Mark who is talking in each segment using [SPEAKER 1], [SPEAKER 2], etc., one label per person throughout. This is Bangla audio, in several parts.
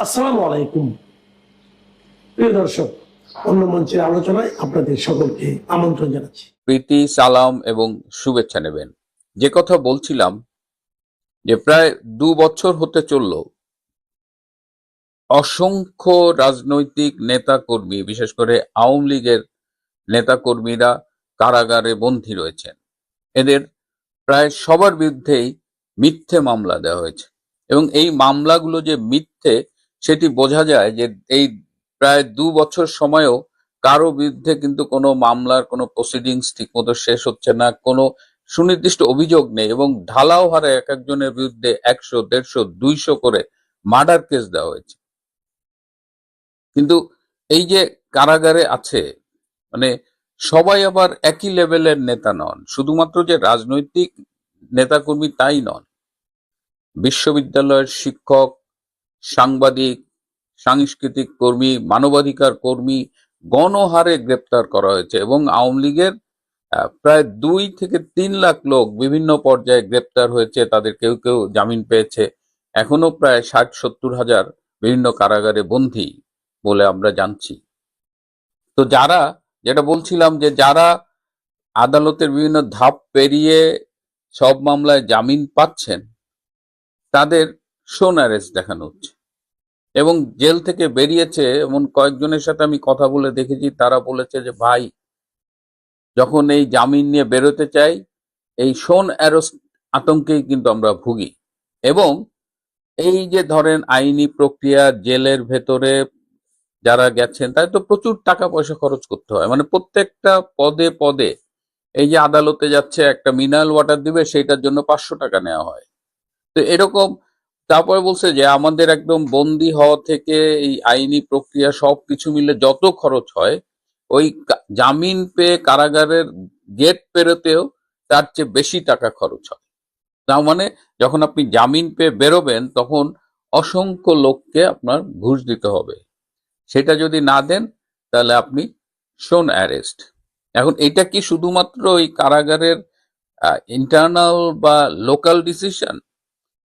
[SPEAKER 1] আসসালামু আলাইকুম প্রিয় দর্শক, অন্য মঞ্চের আলোচনায় আপনাদের সকলকে আমন্ত্রণ জানাচ্ছি।
[SPEAKER 2] প্রীতি, সালাম এবং শুভেচ্ছা নেবেন। যে কথা বলছিলাম যে প্রায় 2 বছর হতে চলল, অসংখ্য রাজনৈতিক নেতা কর্মী, বিশেষ করে আওয়ামী লীগের নেতা কর্মীরা কারাগারে বন্দী রয়েছেন। এদের প্রায় সবার বিরুদ্ধেই মিথ্যে মামলা দেওয়া হয়েছে এবং এই মামলাগুলো যে মিথ্যে সেটি বোঝা যায় যে এই প্রায় 2 বছর সময়েও কারো বিরুদ্ধে কিন্তু কোনো মামলার কোনো প্রসিডিংস ঠিক মতো শেষ হচ্ছে না, কোনো সুনির্দিষ্ট অভিযোগ নেই এবং ঢালাও হারে এক একজনের বিরুদ্ধে 100, 150, 200 করে মার্ডার কেস দেওয়া হয়েছে। কিন্তু এই যে কারাগারে আছে, মানে সবাই আবার একই লেভেলের নেতা নন। শুধুমাত্র যে রাজনৈতিক নেতাকর্মী তাই নন, বিশ্ববিদ্যালয়ের শিক্ষক, সাংবাদিক, সাংস্কৃতিক কর্মী, মানবাধিকার কর্মী গণহারে গ্রেপ্তার করা হয়েছে এবং আওয়ামী লীগের প্রায় 2 থেকে 3 লাখ লোক বিভিন্ন পর্যায়ে গ্রেপ্তার হয়েছে। তাদের কেউ কেউ জামিন পেয়েছে। এখনো প্রায় 60-70 হাজার বিভিন্ন কারাগারে বন্দী বলে আমরা জানছি। তো যারা, যেটা বলছিলাম, যে যারা আদালতের বিভিন্ন ধাপ পেরিয়ে সব মামলায় জামিন পাচ্ছেন, তাদের শোন অ্যারেস্ট দেখানো হচ্ছে এবং জেল থেকে বেরিয়েছে এমন কয়েকজনের সাথে আমি কথা বলে দেখেছি। তারা বলেছে যে ভাই, যখন এই জামিন নিয়ে বেরোতে চাই, এই শোন অ্যারেস্ট আতঙ্কেই কিন্তু আমরা ভুগি। এবং এই যে ধরেন আইনি প্রক্রিয়া, জেলের ভেতরে যারা গেছেন তাদের তো প্রচুর টাকা পয়সা খরচ করতে হয়, মানে প্রত্যেকটা পদে পদে। এই যে আদালতে যাচ্ছে, একটা মিনারেল ওয়াটার দিবে, সেইটার জন্য 500 টাকা নেওয়া হয়। তো এরকম। তারপরে বলছে যে আমাদের একদম বন্দি হওয়া থেকে এই আইনি প্রক্রিয়া সবকিছু মিলে যত খরচ হয়, ওই জামিন পেয়ে কারাগারের গেট পেরোতেও তার চেয়ে বেশি টাকা খরচ হয়। তার মানে যখন আপনি জামিন পেয়ে বেরোবেন, তখন অসংখ্য লোককে আপনার ঘুষ দিতে হবে। সেটা যদি না দেন, তাহলে আপনি শোন অ্যারেস্ট। এখন এটা কি শুধুমাত্র ওই কারাগারের ইন্টারনাল বা লোকাল ডিসিশন,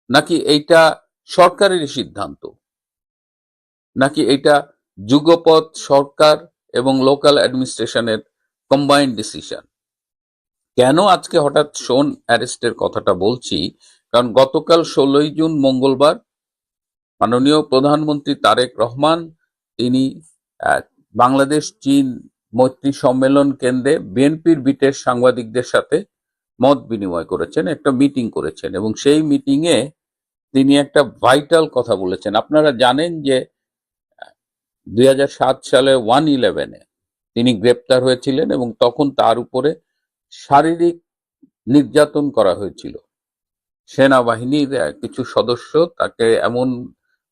[SPEAKER 2] নাকি এইটা সরকারের সিদ্ধান্ত, নাকি এটা যুগপৎ সরকার এবং লোকাল অ্যাডমিনিস্ট্রেশনের কম্বাইন্ড ডিসিশন? কেন আজকে হঠাৎ শোন অ্যারেস্টের কথাটা বলছি? কারণ গতকাল 16ই জুন মঙ্গলবার মাননীয় প্রধানমন্ত্রী তারেক রহমান, তিনি বাংলাদেশ চীন মৈত্রী সম্মেলন কেন্দ্রে বিএনপির বিটের সাংবাদিকদের সাথে মত বিনিময় করেছেন, একটা মিটিং করেছেন এবং সেই মিটিংয়ে তিনি একটা ভাইটাল কথা বলেছেন। আপনারা জানেন যে 2007 সালে 1/11-এ তিনি গ্রেপ্তার হয়েছিলেন এবং তখন তার উপরে শারীরিক নির্যাতন করা হয়েছিল। সেনাবাহিনীর কিছু সদস্য তাকে এমন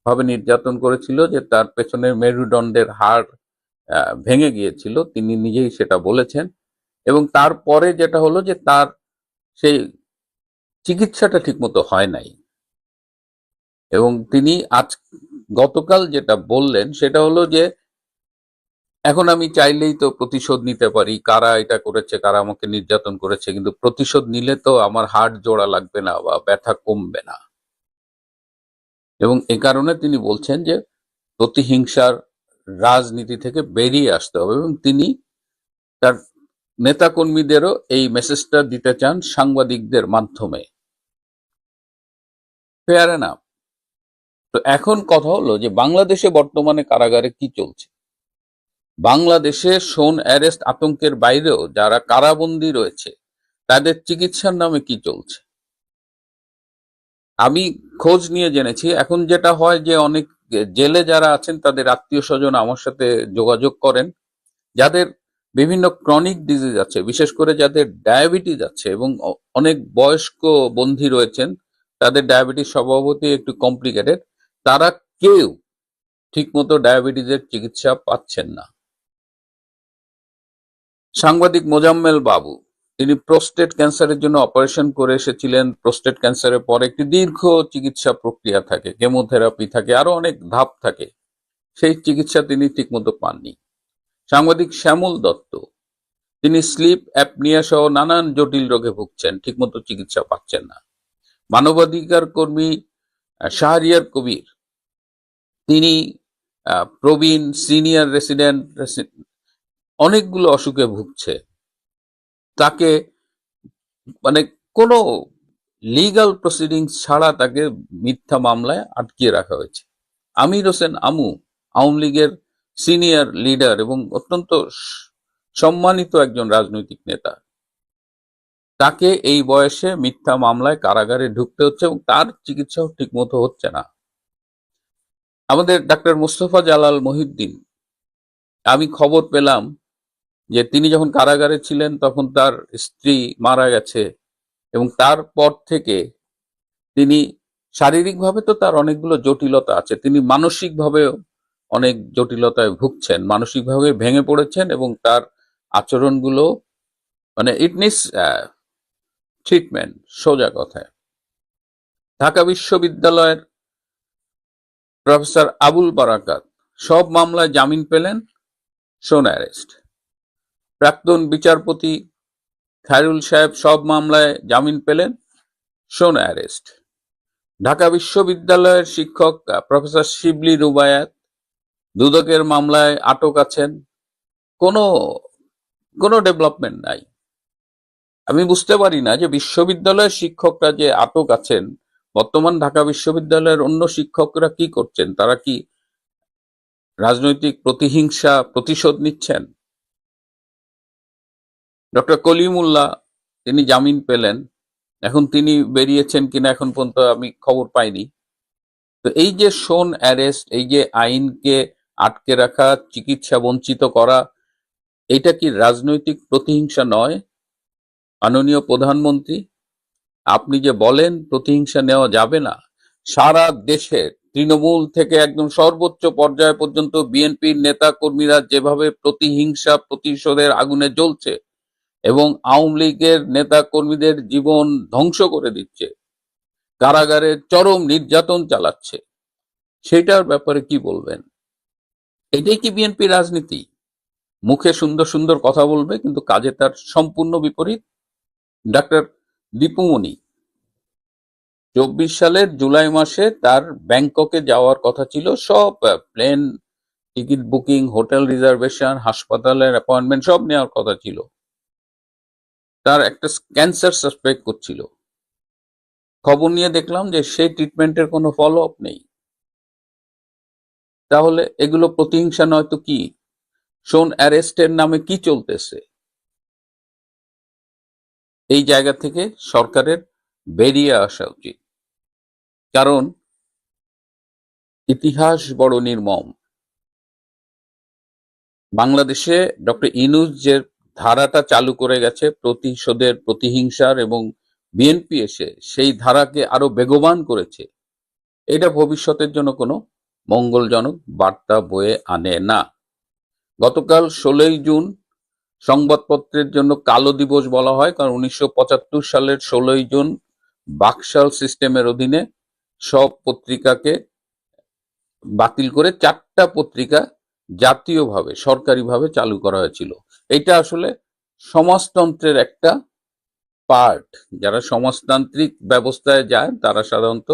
[SPEAKER 2] ভাবে নির্যাতন করেছিল যে তার পেছনের মেরুদণ্ডের হাড় ভেঙে গিয়েছিল। তিনি নিজেই সেটা বলেছেন। এবং তারপরে যেটা হলো যে তার সেই চিকিৎসাটা ঠিকমতো হয় নাই এবং তিনি গতকাল যেটা বললেন সেটা হলো যে এখন আমি চাইলেই তো প্রতিশোধ নিতে পারি, কারা এটা করেছে, কারা আমাকে নির্যাতন করেছে, কিন্তু প্রতিশোধ নিলে তো আমার হাড় জোড়া লাগবে না বা ব্যথা কমবে না। এবং এ কারণে তিনি বলছেন যে প্রতিহিংসার রাজনীতি থেকে বেরিয়ে আসতে হবে এবং তিনি তার নেতাকর্মীদেরও এই মেসেজটা দিতে চান সাংবাদিকদের মাধ্যমে। Fair enough. তো এখন কথা হলো যে বাংলাদেশে বর্তমানে কারাগারে কি চলছে। বাংলাদেশে শোন অ্যারেস্ট আতঙ্কের বাইরেও যারা কারাবন্দী রয়েছে, তাদের চিকিৎসার নামে কি চলছে। আমি খোঁজ নিয়ে জেনেছি, এখন যেটা হয় যে অনেক জেলে যারা আছেন তাদের আত্মীয় স্বজন আমার সাথে যোগাযোগ করেন, যাদের বিভিন্ন ক্রনিক ডিজিজ আছে, বিশেষ করে যাদের ডায়াবেটিস আছে এবং অনেক বয়স্ক বন্দী রয়েছেন, তাদের ডায়াবেটিস স্বভাবতই একটু কমপ্লিকেটেড, তারা কেউ ঠিকমতো ডায়াবেটিসের চিকিৎসা পাচ্ছেন না। সাংবাদিক মোজাম্মেল বাবু, তিনি প্রোস্টেট ক্যান্সারের জন্য অপারেশন করে এসেছিলেন। প্রোস্টেট ক্যান্সারের পর একটি দীর্ঘ চিকিৎসা প্রক্রিয়া থাকে, কেমোথেরাপি থাকে, আরো অনেক ধাপ থাকে, সেই চিকিৎসা তিনি ঠিকমতো পাননি। সাংবাদিক শ্যামল দত্ত, তিনি স্লিপ অ্যাপনিয়া সহ নানান জটিল রোগে ভুগছেন, ঠিকমতো চিকিৎসা পাচ্ছেন না। মানবাধিকার কর্মী শাহরিয়ার কবির, তিনি প্রবীণ সিনিয়র রেসিডেন্ট অনেকগুলো অসুখে ভুগছে, তাকে মানে কোনো লিগ্যাল প্রসিডিংস ছাড়া তাকে মিথ্যা মামলায় আটকিয়ে রাখা হয়েছে। আমির হোসেন আমু আওয়ামী লীগের সিনিয়র লিডার এবং অত্যন্ত সম্মানিত একজন রাজনৈতিক নেতা, তাকে এই বয়সে মিথ্যা মামলায় কারাগারে ঢুকতে হচ্ছে এবং তার চিকিৎসাও ঠিক মতো হচ্ছে না। আমাদের ডাক্তার মোস্তফা জালাল মহিউদ্দিন, আমি খবর পেলাম যে তিনি যখন কারাগারে ছিলেন তখন তার স্ত্রী মারা গেছে এবং তারপর থেকে তিনি শারীরিকভাবে তো তার অনেকগুলো জটিলতা আছে, তিনি মানসিকভাবেও অনেক জটিলতায় ভুগছেন, মানসিকভাবে ভেঙে পড়েছেন এবং তার আচরণগুলো মানে ইট নিডস ট্রিটমেন্ট। সোজা কথায় ঢাকা বিশ্ববিদ্যালয়ের প্রফেসর আবুল বারাকাত সব মামলায় জামিন পেলেন, শোন অ্যারেস্ট। প্রাক্তন বিচারপতি খায়রুল সাহেব সব মামলায় জামিন পেলেন, শোন অ্যারেস্ট। ঢাকা বিশ্ববিদ্যালয়ের শিক্ষক প্রফেসর শিবলি রুবায়াত দুদকের মামলায় আটক আছেন, কোনো কোনো ডেভেলপমেন্ট নাই। আমি বুঝতে পারি না যে বিশ্ববিদ্যালয়ের শিক্ষকরা যে আটক আছেন, বর্তমান ঢাকা বিশ্ববিদ্যালয়ের অন্য শিক্ষকরা কি করছেন? তারা কি রাজনৈতিক প্রতিহিংসা প্রতিশোধ নিচ্ছেন? ডক্টর কলিমুল্লাহ তিনি জামিন পেলেন, এখন তিনি বেরিয়েছেন কিনা এখন পর্যন্ত আমি খবর পাইনি। তো এই যে শোন অ্যারেস্ট, এই যে আইনকে আটকে রাখা, চিকিৎসা বঞ্চিত করা, এটা কি রাজনৈতিক প্রতিহিংসা নয়? মাননীয় প্রধানমন্ত্রী, আপনি যে বলেন প্রতিহিংসা নেওয়া যাবে না, সারা দেশে তৃণমূল থেকে একদম সর্বোচ্চ পর্যায় পর্যন্ত বিএনপির নেতা কর্মীরা যেভাবে প্রতিহিংসা প্রতিশোধের আগুনে জ্বলছে এবং আওয়ামী লীগের নেতা কর্মীদের জীবন ধ্বংস করে দিচ্ছে, কারাগারে চরম নির্যাতন চালাচ্ছে, সেটার ব্যাপারে কি বলবেন? এটাই কি বিএনপি রাজনীতি? মুখে সুন্দর সুন্দর কথা বলবে কিন্তু কাজে তার সম্পূর্ণ বিপরীত। ডাক্তার দীপুমণি 24 সালের জুলাই মাসে তার ব্যাংককে যাওয়ার কথা ছিল, সব plane ticket booking, hotel reservation, হাসপাতালের অ্যাপয়েন্টমেন্ট সব নেওয়ার কথা ছিল। তার একটা ক্যান্সার সাসপেক্ট করছিল, খবর নিয়ে দেখলাম যে সেই ট্রিটমেন্টের কোনো ফলো আপ নেই। তাহলে এগুলো প্রতিহিংসা নয় তো কি? শোন অ্যারেস্টের নামে কি চলতেছে? এই জায়গা থেকে সরকারের বেরিয়ে আসা উচিত, কারণ ইতিহাস বড় নির্মম। বাংলাদেশে ডক্টর ইউনূস যে ধারাটা চালু করে গেছে প্রতিশোধের, প্রতিহিংসার, এবং বিএনপি এসে সেই ধারাকে আরো বেগবান করেছে, এটা ভবিষ্যতের জন্য কোনো মঙ্গলজনক বার্তা বয়ে আনে না। গতকাল 16ই জুন সংবাদপত্রের জন্য কালো দিবস বলা হয়, কারণ 1975 সালের 16ই জুন বাকশাল সিস্টেমের অধীনে সব পত্রিকাকে বাতিল করে 4টা পত্রিকা জাতীয়ভাবে সরকারিভাবে চালু করা হয়েছিল। এটা আসলে সমাজতন্ত্রের একটা পার্ট। যারা সমাজতান্ত্রিক ব্যবস্থায় যায় তারা সাধারণত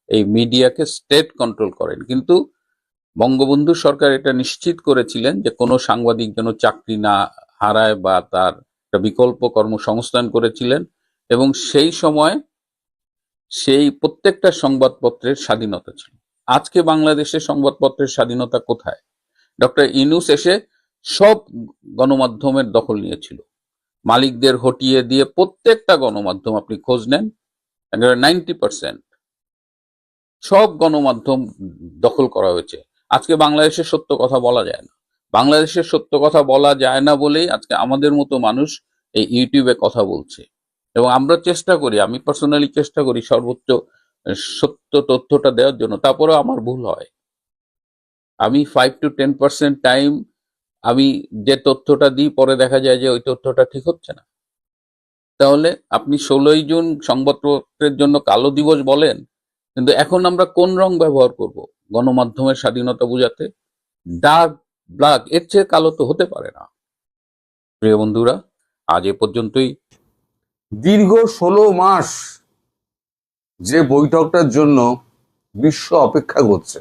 [SPEAKER 2] এই মিডিয়াকে স্টেট কন্ট্রোল করেন, কিন্তু বঙ্গবন্ধু সরকার এটা নিশ্চিত করেছিলেন যে কোনো সাংবাদিক যেন চাকরি না হারায় বা তার একটা বিকল্প কর্মসংস্থান করেছিলেন, এবং সেই সময় সেই প্রত্যেকটা সংবাদপত্রের স্বাধীনতা ছিল। আজকে বাংলাদেশের সংবাদপত্রের স্বাধীনতা কোথায়? ডক্টর ইউনূস এসে সব গণমাধ্যমের দখল নিয়েছিল, মালিকদের হটিয়ে দিয়ে প্রত্যেকটা গণমাধ্যম আপনি খোঁজ নেন, 90% সব গণমাধ্যম দখল করা হয়েছে। আজকে বাংলাদেশের সত্য কথা বলা যায় না। বাংলাদেশের সত্য কথা বলা যায় না বলেই আজকে আমাদের মতো মানুষ এই ইউটিউবে কথা বলছে, এবং আমরা চেষ্টা করি, আমি পার্সোনালি চেষ্টা করি সর্বোচ্চ সত্য তথ্যটা দেওয়ার জন্য। তারপরেও আমার ভুল হয়। আমি 5 to 10% টাইম আমি যে তথ্যটা দিই পরে দেখা যায় যে ওই তথ্যটা ঠিক হচ্ছে না। তাহলে আপনি 16ই জুন সংবাদপত্রের জন্য কালো দিবস বলেন, কিন্তু এখন আমরা কোন রং ব্যবহার করব গণমাধ্যমের স্বাধীনতা বোঝাতে? ডার্ক ব্ল্যাক, এর চেয়ে কালো তো হতে পারে না। প্রিয় বন্ধুরা, আজ এ পর্যন্তই।
[SPEAKER 3] দীর্ঘ 16 মাস যে বৈঠকটার জন্য বিশ্ব অপেক্ষা করছে,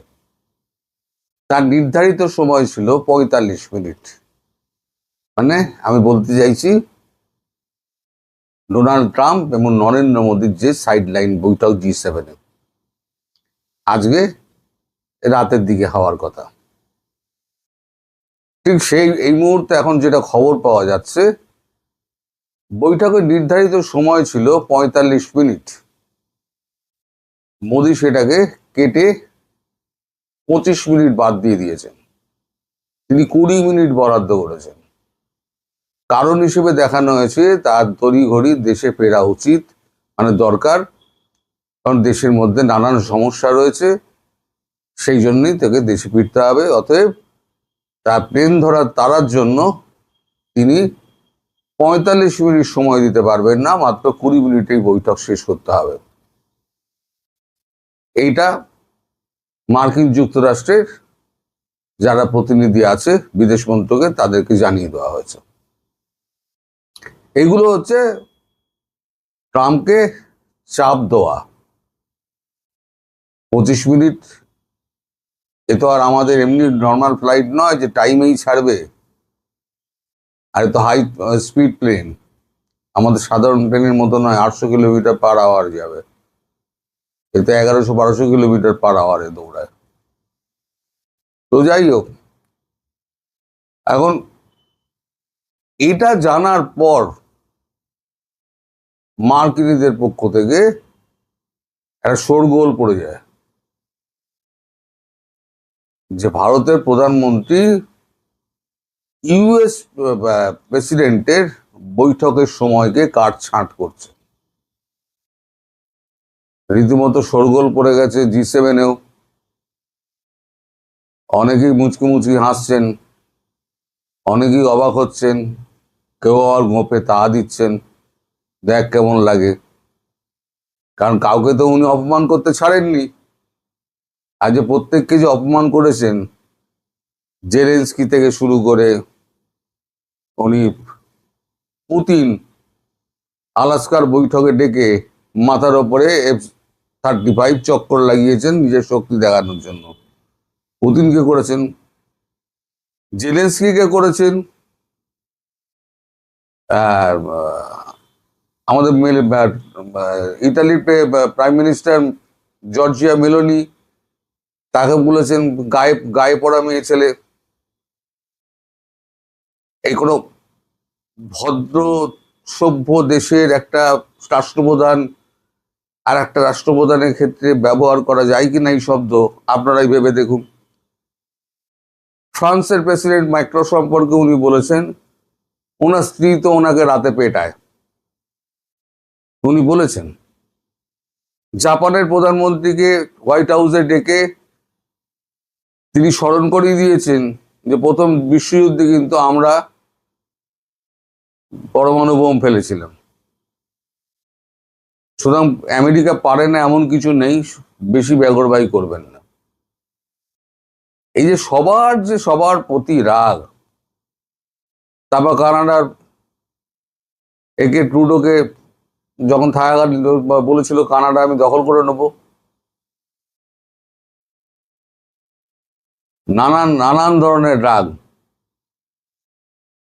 [SPEAKER 3] তার নির্ধারিত সময় ছিল 45 মিনিট। মানে আমি বলতে চাইছি ডোনাল্ড ট্রাম্প এবং নরেন্দ্র মোদীর যে সাইড লাইন বৈঠক G7 আজকে রাতের দিকে হওয়ার কথা, ঠিক এই মুহূর্তে এখন যেটা খবর পাওয়া যাচ্ছে, বৈঠকের নির্ধারিত সময় ছিল 45 মিনিট। মোদী সেটাকে কেটে 25 মিনিট বাদ দিয়ে দিয়েছেন। তিনি 20 মিনিট বরাদ্দ করেছেন। কারণ হিসেবে দেখানো হয়েছে তার তড়িঘড়ি দেশে ফেরা উচিত, মানে দরকার, কারণ দেশের মধ্যে নানান সমস্যা রয়েছে, সেই জন্যই তাকে দেশে ফিরতে হবে। অতএব তার প্লেন তাড়ার জন্য তিনি 45 মিনিট সময় দিতে পারবেন না, মাত্র 20 মিনিটেই বৈঠক শেষ করতে হবে। এইটা মার্কিন যুক্তরাষ্ট্রের যারা প্রতিনিধি আছে বিদেশ মন্ত্রকে তাদেরকে জানিয়ে দেওয়া হয়েছে। এগুলো হচ্ছে ট্রাম্পকে চাপ দেওয়া। 25 মিনিট এ তো আর আমাদের এমনি নর্মাল ফ্লাইট নয় যে টাইমেই ছাড়বে, আর এ তো হাই স্পিড প্লেন, আমাদের সাধারণ প্লেনের মতো নয় 800 কিলোমিটার/আওয়ার যাবে। এতে 1100-1200 কিলোমিটার/আওয়ারে দৌড়ায়। তো যাই হোক, এখন এটা জানার পর মার্কিনীদের পক্ষ থেকে একটা শোরগোল পড়ে যায় যে ভারতের প্রধানমন্ত্রী ইউএস প্রেসিডেন্টের বৈঠকের সময়কে কাটছাঁট করছে। রীতিমতো শোরগোল পড়ে গেছে G7-এও। অনেকেই মুচকি মুচকি হাসছেন, অনেকেই অবাক হচ্ছেন, কেউ আর গোপে তা দিচ্ছেন, দেখ কেমন লাগে। কারণ কাউকে তো উনি অপমান করতে ছাড়েননি। আজ যে প্রত্যেককে যে অপমান করেছেন, জেলেনস্কি থেকে শুরু করে উনি পুতিন আলাস্কার বৈঠকে ডেকে মাথার ওপরে F-35 চক্কর লাগিয়েছেন নিজের শক্তি দেখানোর জন্য। পুতিনকে করেছেন, জেলেনস্কিকে করেছেন, আমাদের ইতালির প্রাইম মিনিস্টার জর্জিয়া মেলোনি, তাকে বলেছেন গায়ে পড়া মেয়ে ছেলে। এই কোনো ভদ্র সভ্য দেশের একটা রাষ্ট্রপ্রধান আর একটা রাষ্ট্রপ্রধানের ক্ষেত্রে ব্যবহার করা যায় কিনা এই শব্দ আপনারাই ভেবে দেখুন। ফ্রান্সের প্রেসিডেন্ট ম্যাক্রন সম্পর্কে উনি বলেছেন ওনার স্ত্রী তো ওনাকে রাতে পেটায়, উনি বলেছেন। জাপানের প্রধানমন্ত্রীকে হোয়াইট হাউসে ডেকে তিনি স্মরণ করিয়ে দিয়েছেন যে প্রথম বিশ্বযুদ্ধে কিন্তু আমরা পরমাণু বোম ফেলেছিলাম। সুতরাং আমেরিকা পারে না এমন কিছু নেই, বেশি বেগরবাই করবেন না। এই যে সবার প্রতি রাগ, তারপর কানাডার ট্রুডোকে যখন থাকাকাল বলেছিল কানাডা আমি দখল করে নেব, নানান ধরনের রাগ।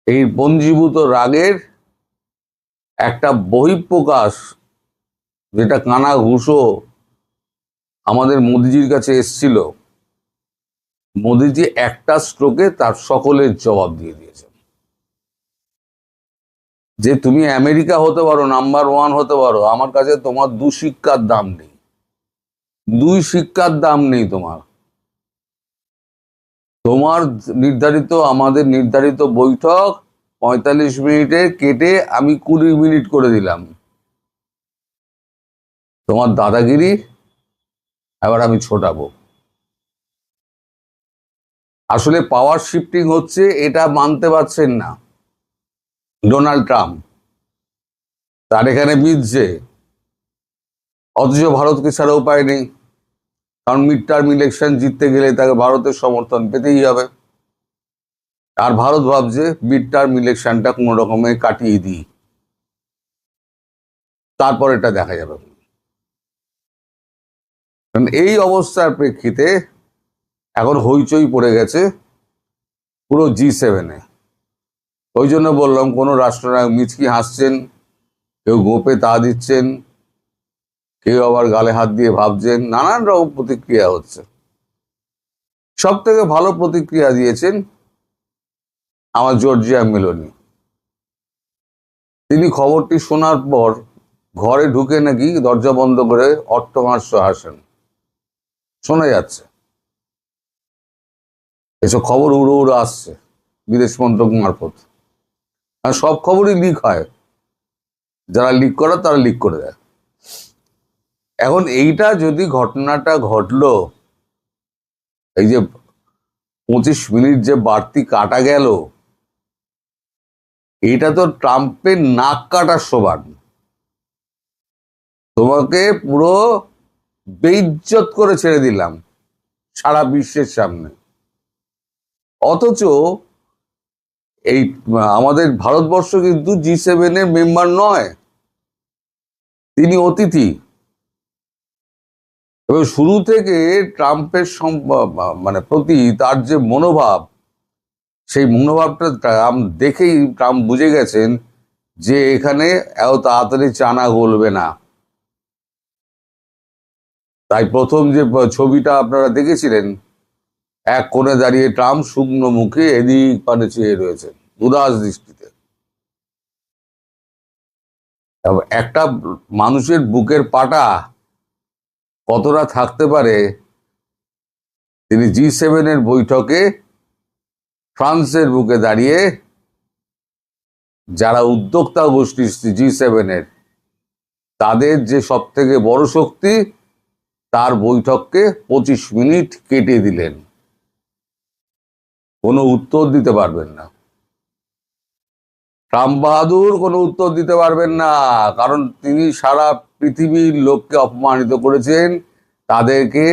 [SPEAKER 3] এই পঞ্জীভূত রাগের একটা বহিঃপ্রকাশ, যেটা কানা ঘুষো আমাদের মোদিজির কাছে এসছিল, মোদিজি একটা স্ট্রোকে তার সকলের জবাব দিয়ে দিয়েছেন যে তুমি আমেরিকা হতে পারো, নাম্বার 1 হতে পারো, আমার কাছে তোমার 2 শিক্ষার দাম নেই, 2 শিক্ষার দাম নেই তোমার। তোমার আমাদের নির্ধারিত বৈঠক 45 মিনিটে কেটে আমি 20 মিনিট করে দিলাম। তোমার দাদাগিরি এবার আমি ছোটাবো। আসলে পাওয়ার শিফটিং হচ্ছে, এটা মানতে পারছেন না ডোনাল্ড ট্রাম্প, তার এখানে মিলছে। অথচ ভারতকে ছাড়া উপায় নেই, কারণ মিড টার্ম ইলেকশন জিততে গেলে তাকে ভারতের সমর্থন পেতেই হবে। আর ভারত ভাবছে মিড টার্ম ইলেকশনটা কোনো রকমে কাটিয়ে দিই, তারপর এটা দেখা যাবে। কারণ এই অবস্থার প্রেক্ষিতে এখন হইচই পড়ে গেছে পুরো G7-এ। ওই জন্য বললাম, কোনো রাষ্ট্রনায়ক মিচকি হাসছেন, কেউ গোপে তা দিচ্ছেন, কেউ আবার গালে হাত দিয়ে ভাবছেন, নানান রকম প্রতিক্রিয়া হচ্ছে। সব থেকে ভালো প্রতিক্রিয়া দিয়েছেন আমার জর্জিয়া মেলোনি। তিনি খবরটি শোনার পর ঘরে ঢুকে নাকি দরজা বন্ধ করে অট্টহাস্য হাসেন, শোনা যাচ্ছে। এসব খবর উড়ো উড়ো আসছে বিদেশ মন্ত্রক মারফত, আর সব খবরই লিক হয়, যারা লিক করে তারা লিক করে দেয়। এখন এইটা যদি ঘটনাটা ঘটলো, এই যে 25 মিনিট যে বাড়তি কাটা গেল, এইটা তো ট্রাম্পের নাক কাটার সমান। তোমাকে পুরো বেইজ্জত করে ছেড়ে দিলাম সারা বিশ্বের সামনে। অথচ এই আমাদের ভারতবর্ষ কিন্তু G7-এর মেম্বার নয়, তিনি অতিথি। এবং শুরু থেকে ট্রাম্পের মানে প্রতি তার যে মনোভাব, সেই মনোভাবটা ট্রাম্প দেখেই ট্রাম্প বুঝে গেছেন যে এখানে এত তাড়াতাড়ি চানা গলবে না। তাই প্রথম যে ছবিটা আপনারা দেখেছিলেন, এক কোণে দাঁড়িয়ে ট্রাম্প শুকনো মুখে এদিক পানে চেয়ে রয়েছেন উদাস দৃষ্টিতে। একটা মানুষের বুকের পাটা কতটা থাকতে পারে, তিনি G7-এর বৈঠকে ফ্রান্সের বুকে দাঁড়িয়ে যারা উদ্যোক্তা গোষ্ঠী G7-এর, তাদের যে সব থেকে বড় শক্তি, তার বৈঠককে 25 মিনিট কেটে দিলেন, কোনো উত্তর দিতে পারবেন না। ট্রাম্প বাহাদুর কোনো উত্তর দিতে পারবেন না, কারণ তিনি সারা পৃথিবীর লোককে অপমানিত করেছেন, তাদেরকে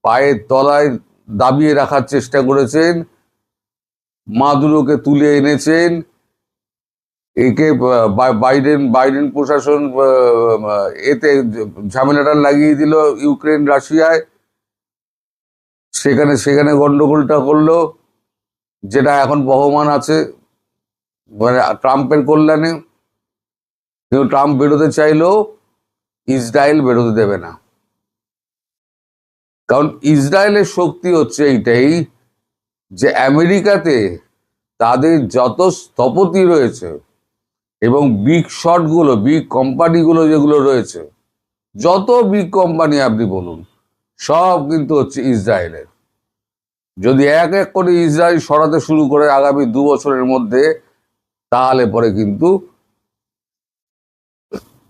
[SPEAKER 3] পায়ের তলায় দাবিয়ে রাখার চেষ্টা করেছেন, মাদুরোকে তুলে এনেছেন, একে বাইডেন প্রশাসন এতে ঝামেলাটা লাগিয়ে দিল ইউক্রেন রাশিয়ায়, সেখানে গন্ডগোলটা করলো, যেটা এখন বহমান আছে মানে ট্রাম্পের কল্যাণে। কিন্তু ট্রাম্প বেরোতে চাইলেও ইসরায়েল বেরোতে দেবে না, কারণ ইসরায়েলের শক্তি হচ্ছে এইটাই যে আমেরিকাতে তাদের যত স্থপতি রয়েছে এবং বিগ শটগুলো, বিগ কোম্পানিগুলো যেগুলো রয়েছে, যত বিগ কোম্পানি আপনি বলুন, সব কিন্তু হচ্ছে ইসরায়েলের। যদি এক এক করে ইসরায়েল সরাতে শুরু করে আগামী 2 বছরের মধ্যে, তাহলে পরে কিন্তু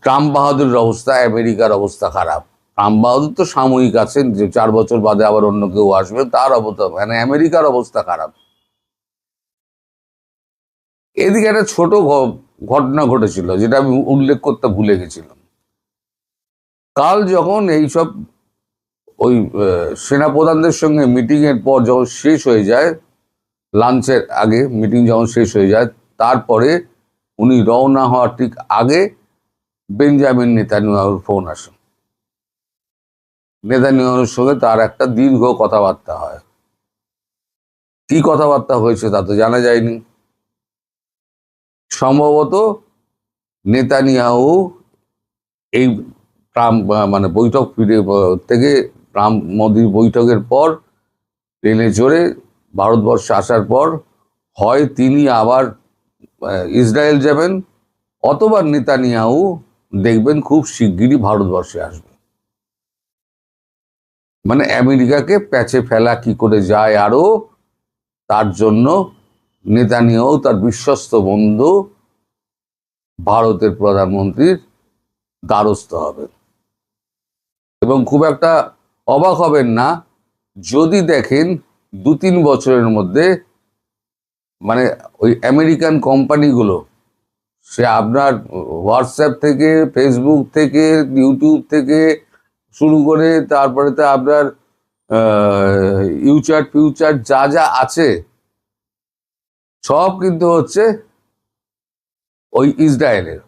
[SPEAKER 3] ট্রাম্প বাহাদুরের অবস্থা, আমেরিকার অবস্থা খারাপ। ট্রাম্প বাহাদুর তো সাময়িক আছেন, যে 4 বছর বাদে আবার অন্য কেউ আসবে, তার অবস্থা মানে আমেরিকার অবস্থা খারাপ। এদিকে একটা ছোট ঘটনা ঘটেছিল, যেটা আমি উল্লেখ করতে ভুলে গেছিলাম। কাল যখন এইসব ওই সেনাপ্রধানদের সঙ্গে মিটিং এর পর যখন শেষ হয়ে যায়, লাঞ্চের আগে মিটিং যখন শেষ হয়ে যায়, তারপরে উনি রওনা হওয়ার ঠিক আগে বেঞ্জামিন নেতানিয়াহুর ফোন আসে। নেতানিয়াহুর সঙ্গে তার একটা দীর্ঘ কথাবার্তা হয়। কি কথাবার্তা হয়েছে তা তো জানা যায়নি। সম্ভবত নেতানিয়াহু এই ট্রাম্প মানে বৈঠক থেকে ট্রাম্প মোদির বৈঠকের পর প্লেনে চড়ে ভারতবর্ষে আসার পর হয় তিনি আবার ইসরায়েল যাবেন, অথবা নেতানিয়াহু দেখবেন খুব শিগগিরই ভারতবর্ষে আসবে। মানে আমেরিকাকে প্যাচে ফেলা কি করে যায় আরো, তার জন্য নেতানিয়াহু তার বিশ্বস্ত বন্ধু ভারতের প্রধানমন্ত্রীর দ্বারস্থ হবেন। এবং খুব একটা অবাক হবেন না যদি দেখেন 2-3 বছরের মধ্যে মানে ওই আমেরিকান কোম্পানিগুলো, সে আপনার হোয়াটসঅ্যাপ থেকে, ফেসবুক থেকে, ইউটিউব থেকে শুরু করে, তারপরে তো আপনার ফিউচার যা যা আছে, সব কিন্তু হচ্ছে ওই ইসরায়েলের।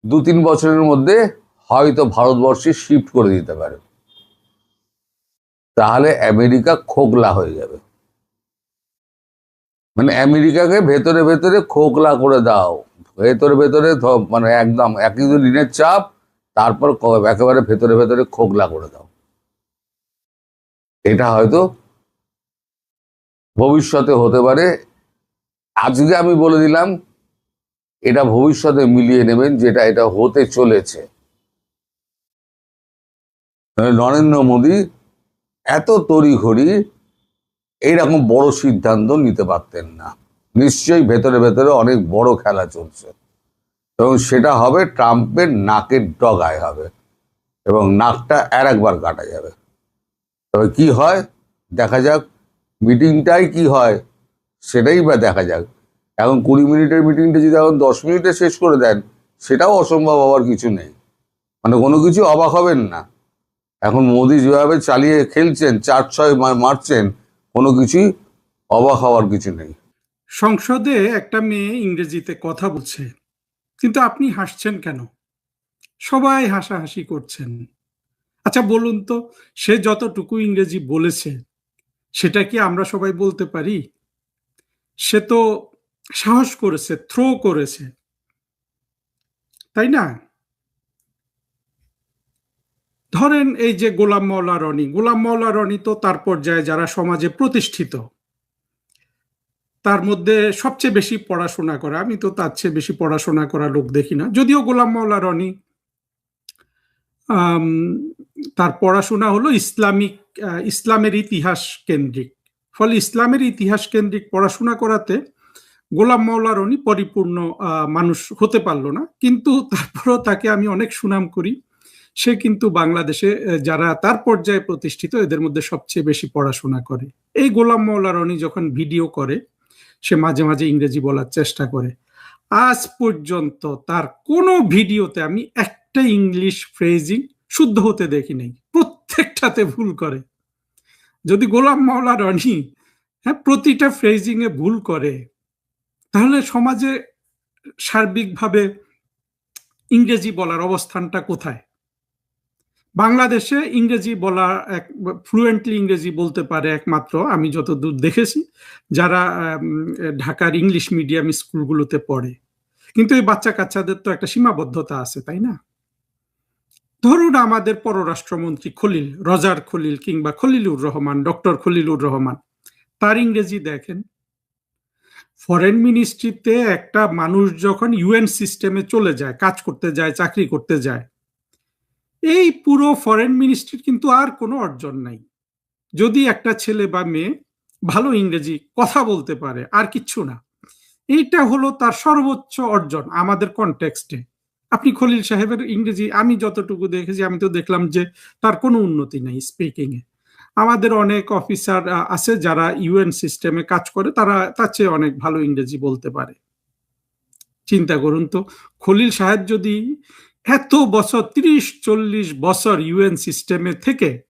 [SPEAKER 3] 2-3 বছরের মধ্যে হয়তো ভারতবর্ষে শিফট করে দিতে পারে। তাহলে আমেরিকা খোকলা হয়ে যাবে। মানে আমেরিকাকে ভেতরে ভেতরে খোকলা করে দাও, ভেতরে ভেতরে মানে একদম একই ঋণের চাপ, তারপর একেবারে ভেতরে ভেতরে খোকলা করে দাও। এটা হয়তো ভবিষ্যতে হতে পারে। আজকে আমি বলে দিলাম, এটা ভবিষ্যতে মিলিয়ে নেবেন যেটা এটা হতে চলেছে। নরেন্দ্র মোদী এত তড়িঘড়ি এইরকম বড় সিদ্ধান্ত নিতে পারতেন না। নিশ্চয়ই ভেতরে ভেতরে অনেক বড় খেলা চলছে, এবং সেটা হবে ট্রাম্পের নাকের ডগায় হবে, এবং নাকটা আর একবার কাটা যাবে। তবে কি হয় দেখা যাক, মিটিংটাই কি হয় সেটাই বা দেখা যাক। এখন 20 মিনিটের মিটিংটা যদি এখন 10 মিনিটে শেষ করে দেন, সেটাও অসম্ভব হওয়ার কিছু নেই। মানে কোনো কিছু অবাক হবেন না। এখন মোদি যেভাবে চালিয়ে খেলছেন, 4-6 মারছেন, কোনো কিছুই অবাক হওয়ার কিছু নেই।
[SPEAKER 4] সংসদে একটা মেয়ে ইংরেজিতে কথা বলছে, কিন্তু আপনি হাসছেন কেন? সবাই হাসাহাসি করছেন। আচ্ছা বলুন তো, সে যতটুকু ইংরেজি বলেছে সেটা কি আমরা সবাই বলতে পারি? সে তো সাহস করেছে, থ্রো করেছে, তাই না? ধরেন এই যে গোলাম মাওলা রনি তো তার পর্যায়ে যারা সমাজে প্রতিষ্ঠিত, তার মধ্যে সবচেয়ে বেশি পড়াশোনা করা, আমি তো তার চেয়ে বেশি পড়াশোনা করা লোক দেখি না। যদিও গোলাম মাওলা রনি তার পড়াশোনা হলো ইসলামের ইতিহাস কেন্দ্রিক, ফলে ইসলামের ইতিহাস কেন্দ্রিক পড়াশোনা করাতে গোলাম মাওলা রনি পরিপূর্ণ মানুষ হতে পারলো না, কিন্তু তারপরেও তাকে আমি অনেক সুনাম করি। সে কিন্তু বাংলাদেশে যারা তার পর্যায়ে প্রতিষ্ঠিত এদের মধ্যে সবচেয়ে বেশি পড়াশোনা করে। এই গোলাম মাওলা রনি যখন ভিডিও করে, সে মাঝে মাঝে ইংরেজি বলার চেষ্টা করে। আজ পর্যন্ত তার কোনো ভিডিওতে আমি একটা ইংলিশ ফ্রেজিং শুদ্ধ হতে দেখি নাই, প্রত্যেকটাতে ভুল করে। যদি গোলাম মাওলা রনি প্রতিটা ফ্রেজিং এ ভুল করে, তাহলে সমাজে সার্বিকভাবে ইংরেজি বলার অবস্থানটা কোথায়? বাংলাদেশে ইংরেজি বলা ফ্লুয়েন্টলি ইংরেজি বলতে পারে একমাত্র, আমি যতদূর দেখেছি, যারা ঢাকার ইংলিশ মিডিয়াম স্কুলগুলোতে পড়ে। কিন্তু এই বাচ্চা কাচ্চাদের তো একটা সীমাবদ্ধতা আছে, তাই না? ধরুন আমাদের পররাষ্ট্রমন্ত্রী রজার খলিল কিংবা খলিলুর রহমান, ডক্টর খলিলুর রহমান, তার ইংরেজি দেখেন। ফরেন মিনিস্ট্রিতে একটা মানুষ যখন ইউএন সিস্টেমে চলে যায়, কাজ করতে যায়, চাকরি করতে যায়, এই পুরো ফরেন মিনিস্ট্রির কিন্তু আর কোনো অর্জন নাই। যদি একটা ছেলে বা মেয়ে ভালো ইংরেজি কথা বলতে পারে, আর কিচ্ছু না। এইটা হলো তার সর্বোচ্চ অর্জন আমাদের কনটেক্সটে। আপনি খলিল সাহেবের ইংরেজি আমি যতটুকু দেখেছি, আমি তো দেখলাম যে তার কোনো উন্নতি নেই স্পিকিং এ। আমাদের অনেক অফিসার আছে যারা ইউএন সিস্টেমে কাজ করে, তারা তার চেয়ে অনেক ভালো ইংরেজি বলতে পারে। চিন্তা করুন তো, খলিল সাহেব যদি এত বছর 30-40 বছর ইউএন সিস্টেমে থেকে